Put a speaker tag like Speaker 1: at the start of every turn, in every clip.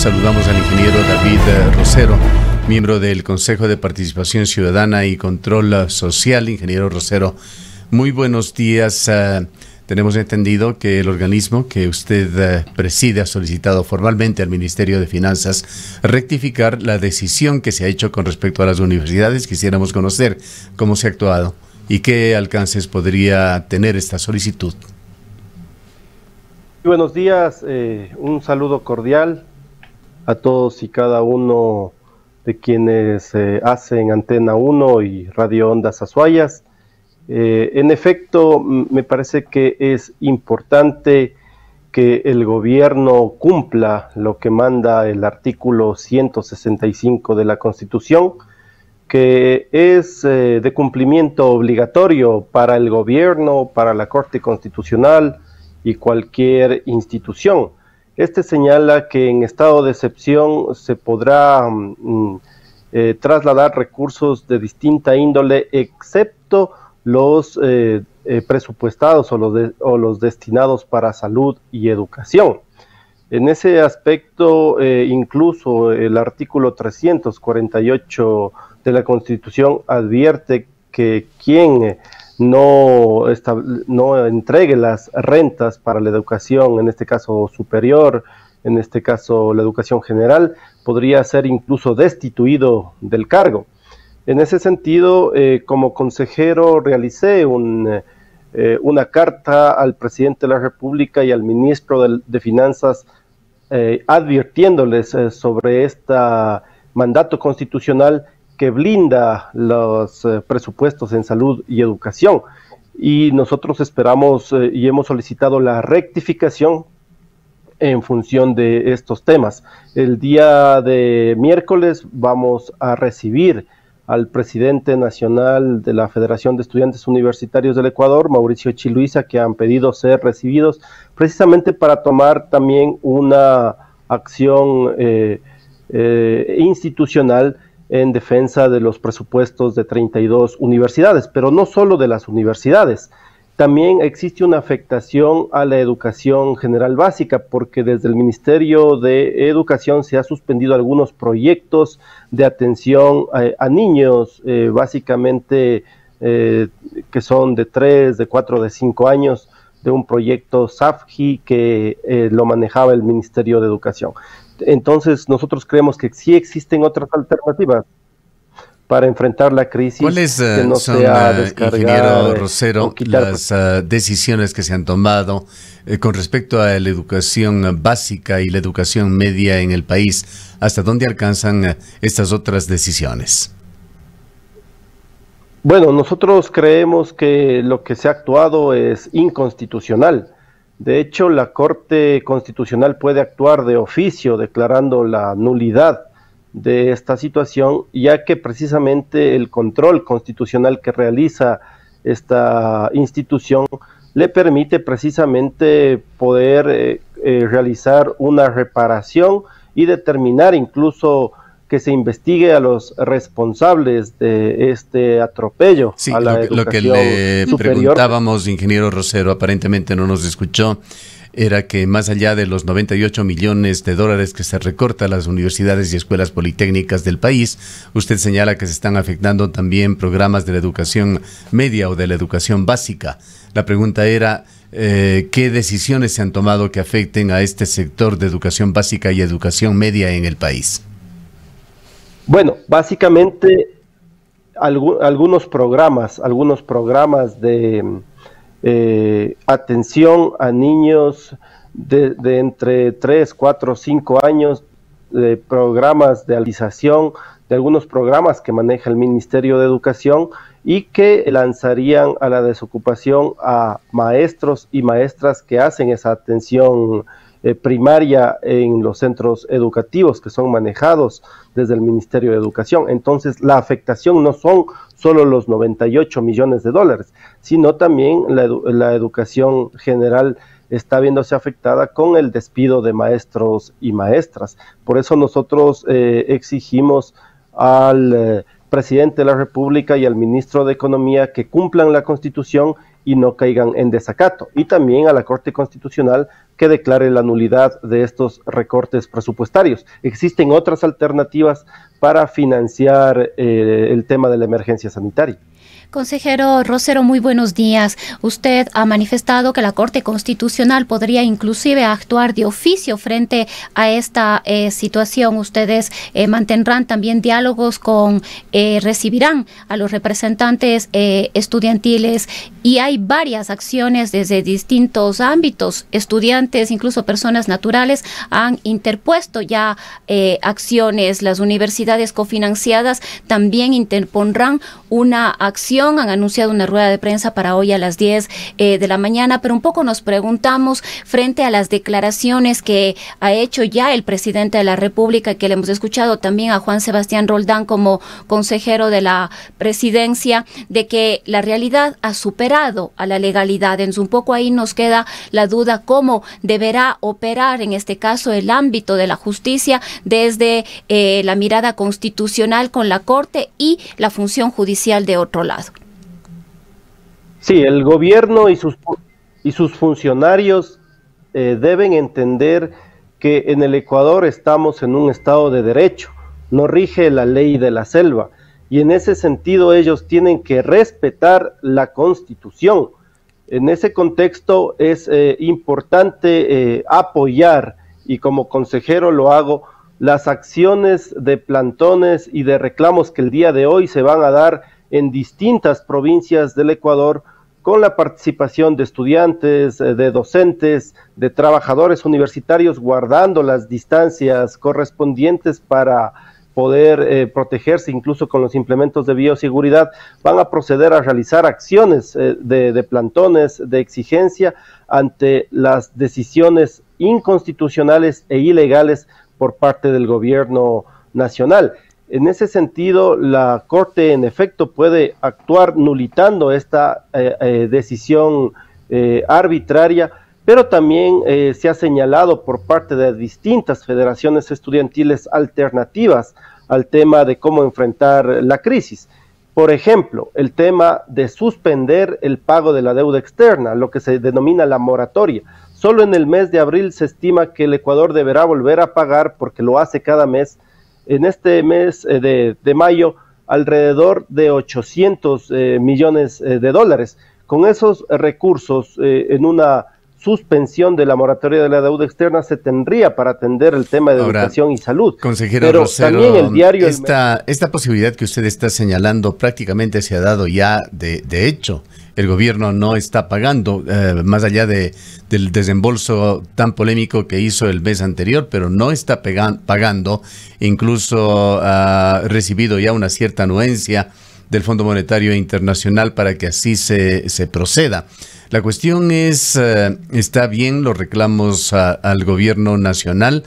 Speaker 1: saludamos al ingeniero David Rosero, miembro del Consejo de Participación Ciudadana y Control Social. Ingeniero Rosero, muy buenos días. Tenemos entendido que el organismo que usted preside ha solicitado formalmente al Ministerio de Finanzas rectificar la decisión que se ha hecho con respecto a las universidades. Quisiéramos conocer cómo se ha actuado y qué alcances podría tener esta solicitud.
Speaker 2: Buenos días, un saludo cordial a todos y cada uno de quienes hacen Antena 1 y Radio Ondas Azuayas. En efecto, me parece que es importante que el gobierno cumpla lo que manda el artículo 165 de la Constitución, que es de cumplimiento obligatorio para el gobierno, para la Corte Constitucional y cualquier institución. Este señala que en estado de excepción se podrá trasladar recursos de distinta índole, excepto los presupuestados o los destinados para salud y educación. En ese aspecto, incluso el artículo 348 de la Constitución advierte que quien no entregue las rentas para la educación, en este caso superior, en este caso la educación general, podría ser incluso destituido del cargo. En ese sentido, como consejero realicé una carta al presidente de la República y al ministro de Finanzas advirtiéndoles sobre este mandato constitucional que blinda los presupuestos en salud y educación. Y nosotros esperamos y hemos solicitado la rectificación en función de estos temas. El día de miércoles vamos a recibir al presidente nacional de la Federación de Estudiantes Universitarios del Ecuador, Mauricio Chiluiza, que han pedido ser recibidos precisamente para tomar también una acción institucional en defensa de los presupuestos de 32 universidades, pero no solo de las universidades. También existe una afectación a la educación general básica, porque desde el Ministerio de Educación se ha suspendido algunos proyectos de atención a niños, básicamente que son de 3, de 4, de 5 años, de un proyecto SAFGI que lo manejaba el Ministerio de Educación. Entonces nosotros creemos que sí existen otras alternativas para enfrentar la crisis.
Speaker 1: ¿Cuáles son, ingeniero Rosero, las decisiones que se han tomado con respecto a la educación básica y la educación media en el país? ¿Hasta dónde alcanzan estas otras decisiones?
Speaker 2: Bueno, nosotros creemos que lo que se ha actuado es inconstitucional. De hecho, la Corte Constitucional puede actuar de oficio declarando la nulidad de esta situación, ya que precisamente el control constitucional que realiza esta institución le permite precisamente poder realizar una reparación y determinar incluso que se investigue a los responsables de este atropello a la educación
Speaker 1: lo que le
Speaker 2: superior.
Speaker 1: Preguntábamos, ingeniero Rosero, aparentemente no nos escuchó, era que más allá de los 98 millones de dólares que se recorta a las universidades y escuelas politécnicas del país, usted señala que se están afectando también programas de la educación media o de la educación básica. La pregunta era, ¿qué decisiones se han tomado que afecten a este sector de educación básica y educación media en el país?
Speaker 2: Bueno, básicamente algunos programas de atención a niños de entre 3, 4, 5 años, de programas de alfabetización, de algunos programas que maneja el Ministerio de Educación y que lanzarían a la desocupación a maestros y maestras que hacen esa atención primaria en los centros educativos que son manejados desde el Ministerio de Educación. Entonces, la afectación no son solo los 98 millones de dólares, sino también la educación general está viéndose afectada con el despido de maestros y maestras. Por eso nosotros exigimos al presidente de la República y al ministro de Economía que cumplan la Constitución y no caigan en desacato. Y también a la Corte Constitucional que declare la nulidad de estos recortes presupuestarios. Existen otras alternativas para financiar el tema de la emergencia sanitaria.
Speaker 3: Consejero Rosero, muy buenos días. Usted ha manifestado que la Corte Constitucional podría inclusive actuar de oficio frente a esta situación. Ustedes mantendrán también diálogos recibirán a los representantes estudiantiles, y hay varias acciones desde distintos ámbitos. Estudiantes, incluso personas naturales, han interpuesto ya acciones. Las universidades cofinanciadas también interpondrán una acción. Han anunciado una rueda de prensa para hoy a las 10 de la mañana, pero un poco nos preguntamos frente a las declaraciones que ha hecho ya el presidente de la República, que le hemos escuchado también a Juan Sebastián Roldán como consejero de la presidencia, de que la realidad ha superado a la legalidad. Entonces un poco ahí nos queda la duda cómo deberá operar en este caso el ámbito de la justicia desde la mirada constitucional con la Corte y la función judicial de otro lado.
Speaker 2: Sí, el gobierno y sus funcionarios deben entender que en el Ecuador estamos en un estado de derecho, no rige la ley de la selva, y en ese sentido ellos tienen que respetar la Constitución. En ese contexto es importante apoyar, y como consejero lo hago, las acciones de plantones y de reclamos que el día de hoy se van a dar en distintas provincias del Ecuador, con la participación de estudiantes, de docentes, de trabajadores universitarios, guardando las distancias correspondientes para poder protegerse incluso con los implementos de bioseguridad. Van a proceder a realizar acciones de plantones, de exigencia ante las decisiones inconstitucionales e ilegales por parte del gobierno nacional. En ese sentido, la Corte en efecto puede actuar nulitando esta decisión arbitraria, pero también se ha señalado por parte de distintas federaciones estudiantiles alternativas al tema de cómo enfrentar la crisis. Por ejemplo, el tema de suspender el pago de la deuda externa, lo que se denomina la moratoria. Solo en el mes de abril se estima que el Ecuador deberá volver a pagar, porque lo hace cada mes, en este mes de mayo, alrededor de 800 millones de dólares. Con esos recursos, en una suspensión de la moratoria de la deuda externa, se tendría para atender el tema de educación y salud.
Speaker 1: Consejero
Speaker 2: Pero
Speaker 1: Rosero,
Speaker 2: también el diario...
Speaker 1: Esta posibilidad que usted está señalando prácticamente se ha dado ya de hecho. El gobierno no está pagando, más allá del desembolso tan polémico que hizo el mes anterior, pero no está pagando. Incluso ha recibido ya una cierta anuencia del Fondo Monetario Internacional para que así se proceda. La cuestión es, está bien los reclamos al gobierno nacional,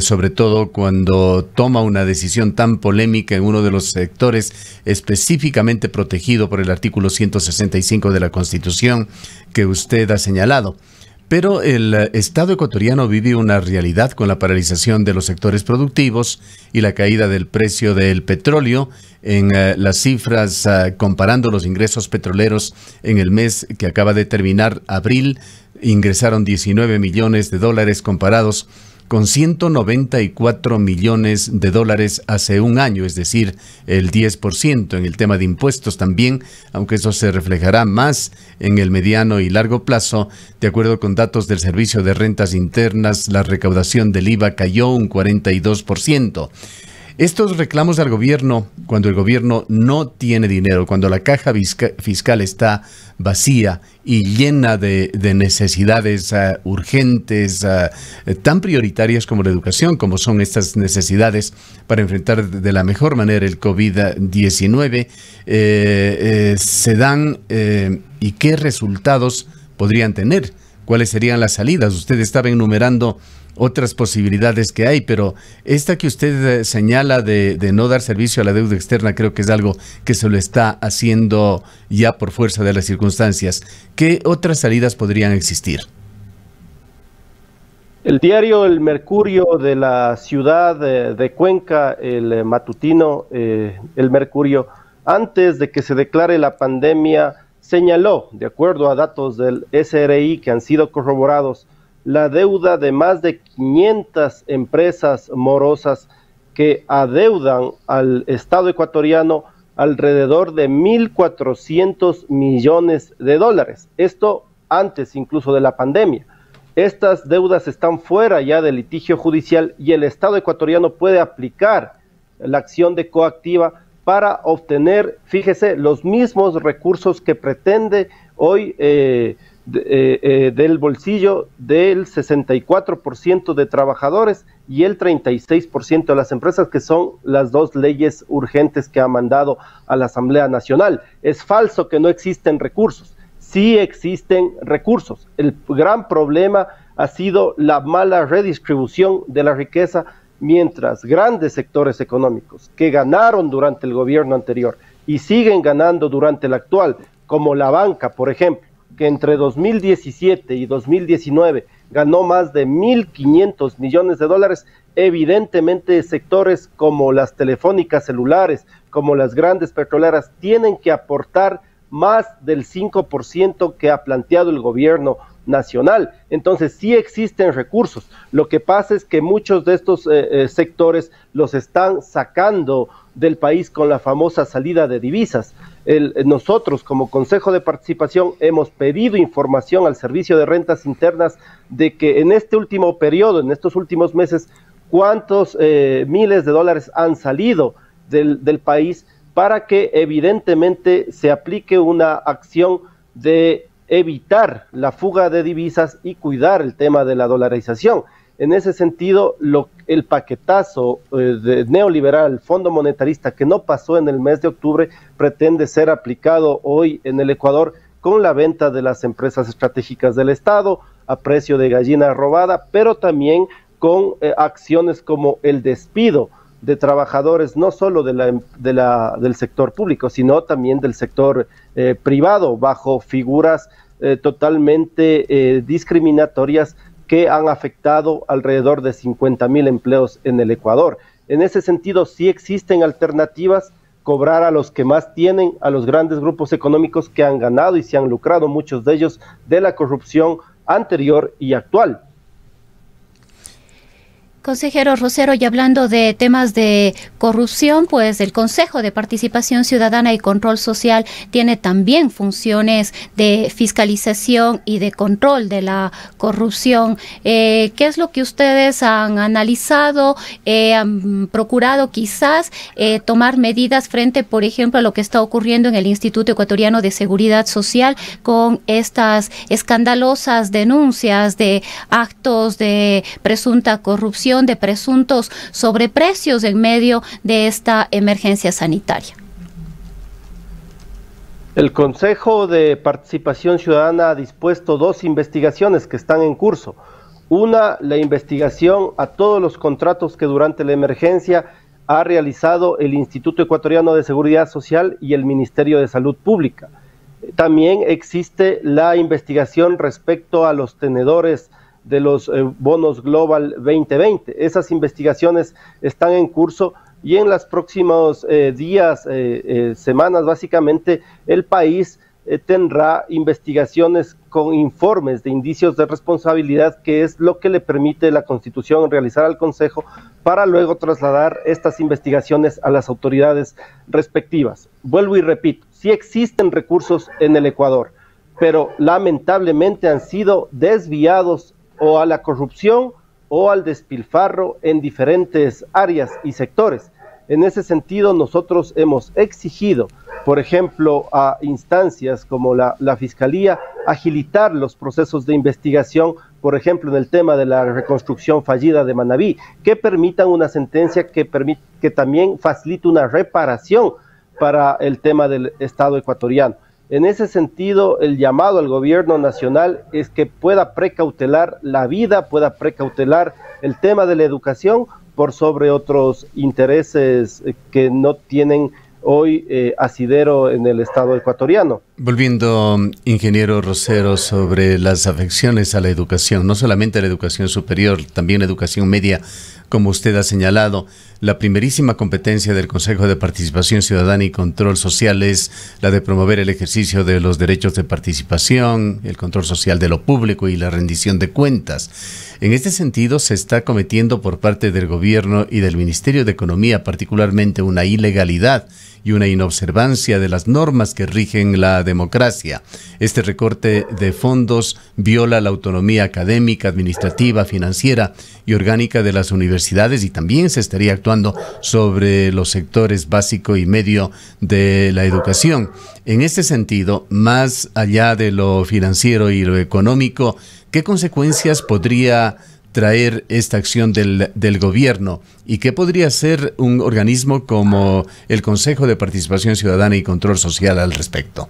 Speaker 1: sobre todo cuando toma una decisión tan polémica en uno de los sectores específicamente protegido por el artículo 165 de la Constitución que usted ha señalado. Pero el Estado ecuatoriano vive una realidad con la paralización de los sectores productivos y la caída del precio del petróleo. En las cifras, comparando los ingresos petroleros en el mes que acaba de terminar, abril, ingresaron 19 millones de dólares comparados con 194 millones de dólares hace un año, es decir, el 10%. En el tema de impuestos también, aunque eso se reflejará más en el mediano y largo plazo, de acuerdo con datos del Servicio de Rentas Internas, la recaudación del IVA cayó un 42%. Estos reclamos al gobierno, cuando el gobierno no tiene dinero, cuando la caja fiscal está vacía y llena de necesidades urgentes, tan prioritarias como la educación, como son estas necesidades para enfrentar de la mejor manera el COVID-19, se dan y qué resultados podrían tener, cuáles serían las salidas. Usted estaba enumerando otras posibilidades que hay, pero esta que usted señala de no dar servicio a la deuda externa, creo que es algo que se lo está haciendo ya por fuerza de las circunstancias. ¿Qué otras salidas podrían existir?
Speaker 2: El diario El Mercurio de la ciudad de Cuenca, el matutino El Mercurio, antes de que se declare la pandemia, señaló, de acuerdo a datos del SRI que han sido corroborados, la deuda de más de 500 empresas morosas que adeudan al Estado ecuatoriano alrededor de 1.400 millones de dólares. Esto antes incluso de la pandemia. Estas deudas están fuera ya del litigio judicial y el Estado ecuatoriano puede aplicar la acción de coactiva para obtener, fíjese, los mismos recursos que pretende hoy del bolsillo del 64% de trabajadores y el 36% de las empresas, que son las dos leyes urgentes que ha mandado a la Asamblea Nacional. Es falso que no existen recursos, sí existen recursos. El gran problema ha sido la mala redistribución de la riqueza, mientras grandes sectores económicos que ganaron durante el gobierno anterior y siguen ganando durante el actual, como la banca, por ejemplo, que entre 2017 y 2019 ganó más de 1.500 millones de dólares, evidentemente sectores como las telefónicas celulares, como las grandes petroleras, tienen que aportar más del 5% que ha planteado el gobierno nacional. Entonces sí existen recursos. Lo que pasa es que muchos de estos sectores los están sacando del país con la famosa salida de divisas. Nosotros como Consejo de Participación hemos pedido información al Servicio de Rentas Internas de que en este último periodo, en estos últimos meses, cuántos miles de dólares han salido del país, para que evidentemente se aplique una acción de evitar la fuga de divisas y cuidar el tema de la dolarización. En ese sentido, el paquetazo neoliberal, fondo monetarista, que no pasó en el mes de octubre, pretende ser aplicado hoy en el Ecuador con la venta de las empresas estratégicas del Estado a precio de gallina robada, pero también con acciones como el despido de trabajadores, no solo del sector público, sino también del sector privado, bajo figuras totalmente discriminatorias que han afectado alrededor de 50.000 empleos en el Ecuador. En ese sentido, sí existen alternativas: cobrar a los que más tienen, a los grandes grupos económicos que han ganado y se han lucrado, muchos de ellos, de la corrupción anterior y actual.
Speaker 3: Consejero Rosero, y hablando de temas de corrupción, pues el Consejo de Participación Ciudadana y Control Social tiene también funciones de fiscalización y de control de la corrupción. ¿Qué es lo que ustedes han analizado? ¿Han procurado quizás tomar medidas frente, por ejemplo, a lo que está ocurriendo en el Instituto Ecuatoriano de Seguridad Social con estas escandalosas denuncias de actos de presunta corrupción, de presuntos sobreprecios en medio de esta emergencia sanitaria?
Speaker 2: El Consejo de Participación Ciudadana ha dispuesto dos investigaciones que están en curso. Una, la investigación a todos los contratos que durante la emergencia ha realizado el Instituto Ecuatoriano de Seguridad Social y el Ministerio de Salud Pública. También existe la investigación respecto a los tenedores de los bonos Global 2020. Esas investigaciones están en curso y en los próximos días, semanas, básicamente, el país tendrá investigaciones con informes de indicios de responsabilidad, que es lo que le permite la Constitución realizar al Consejo para luego trasladar estas investigaciones a las autoridades respectivas. Vuelvo y repito, sí existen recursos en el Ecuador, pero lamentablemente han sido desviados o a la corrupción o al despilfarro en diferentes áreas y sectores. En ese sentido, nosotros hemos exigido, por ejemplo, a instancias como la Fiscalía, agilitar los procesos de investigación, por ejemplo, en el tema de la reconstrucción fallida de Manabí, que permitan una sentencia que también facilite una reparación para el tema del Estado ecuatoriano. En ese sentido, el llamado al gobierno nacional es que pueda precautelar la vida, pueda precautelar el tema de la educación por sobre otros intereses que no tienen hoy asidero en el Estado ecuatoriano.
Speaker 1: Volviendo, ingeniero Rosero, sobre las afecciones a la educación, no solamente a la educación superior, también la educación media, como usted ha señalado, la primerísima competencia del Consejo de Participación Ciudadana y Control Social es la de promover el ejercicio de los derechos de participación, el control social de lo público y la rendición de cuentas. En este sentido, se está cometiendo por parte del Gobierno y del Ministerio de Economía particularmente una ilegalidad y una inobservancia de las normas que rigen la democracia. Este recorte de fondos viola la autonomía académica, administrativa, financiera y orgánica de las universidades, y también se estaría actuando sobre los sectores básico y medio de la educación. En este sentido, más allá de lo financiero y lo económico, ¿qué consecuencias podría traer esta acción del gobierno y qué podría hacer un organismo como el Consejo de Participación Ciudadana y Control Social al respecto?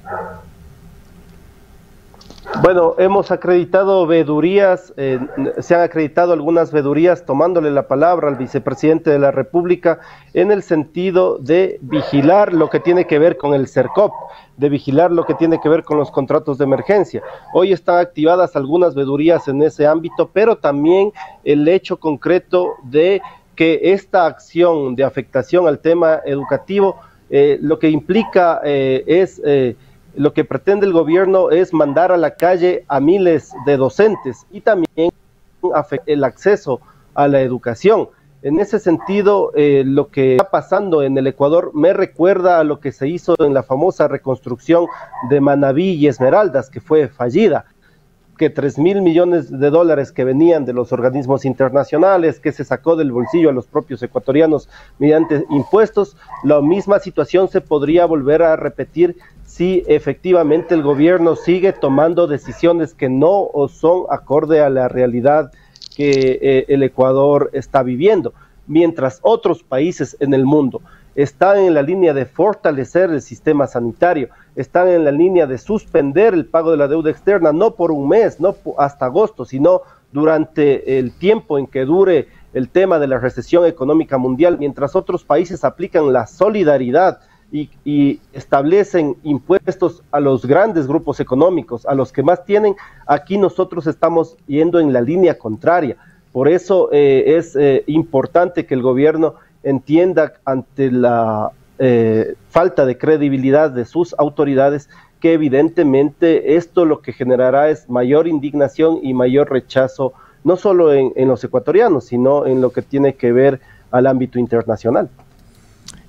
Speaker 2: Bueno, hemos acreditado veedurías, se han acreditado algunas veedurías tomándole la palabra al vicepresidente de la República en el sentido de vigilar lo que tiene que ver con el CERCOP, de vigilar lo que tiene que ver con los contratos de emergencia. Hoy están activadas algunas veedurías en ese ámbito, pero también el hecho concreto de que esta acción de afectación al tema educativo, lo que implica lo que pretende el gobierno es mandar a la calle a miles de docentes y también el acceso a la educación. En ese sentido, lo que está pasando en el Ecuador me recuerda a lo que se hizo en la famosa reconstrucción de Manabí y Esmeraldas, que fue fallida, que 3.000 millones de dólares que venían de los organismos internacionales, que se sacó del bolsillo a los propios ecuatorianos mediante impuestos, la misma situación se podría volver a repetir si efectivamente el gobierno sigue tomando decisiones que no son acorde a la realidad que el Ecuador está viviendo, mientras otros países en el mundo están en la línea de fortalecer el sistema sanitario, están en la línea de suspender el pago de la deuda externa, no por un mes, no hasta agosto, sino durante el tiempo en que dure el tema de la recesión económica mundial, mientras otros países aplican la solidaridad y establecen impuestos a los grandes grupos económicos, a los que más tienen. Aquí nosotros estamos yendo en la línea contraria. Por eso es importante que el gobierno entienda ante la falta de credibilidad de sus autoridades que evidentemente esto lo que generará es mayor indignación y mayor rechazo, no solo en los ecuatorianos, sino en lo que tiene que ver al ámbito internacional.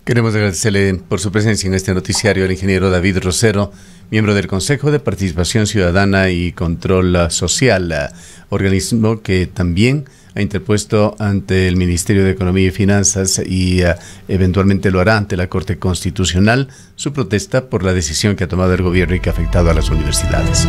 Speaker 1: Queremos agradecerle por su presencia en este noticiario al ingeniero David Rosero, miembro del Consejo de Participación Ciudadana y Control Social, organismo que también ha interpuesto ante el Ministerio de Economía y Finanzas y eventualmente lo hará ante la Corte Constitucional su protesta por la decisión que ha tomado el gobierno y que ha afectado a las universidades.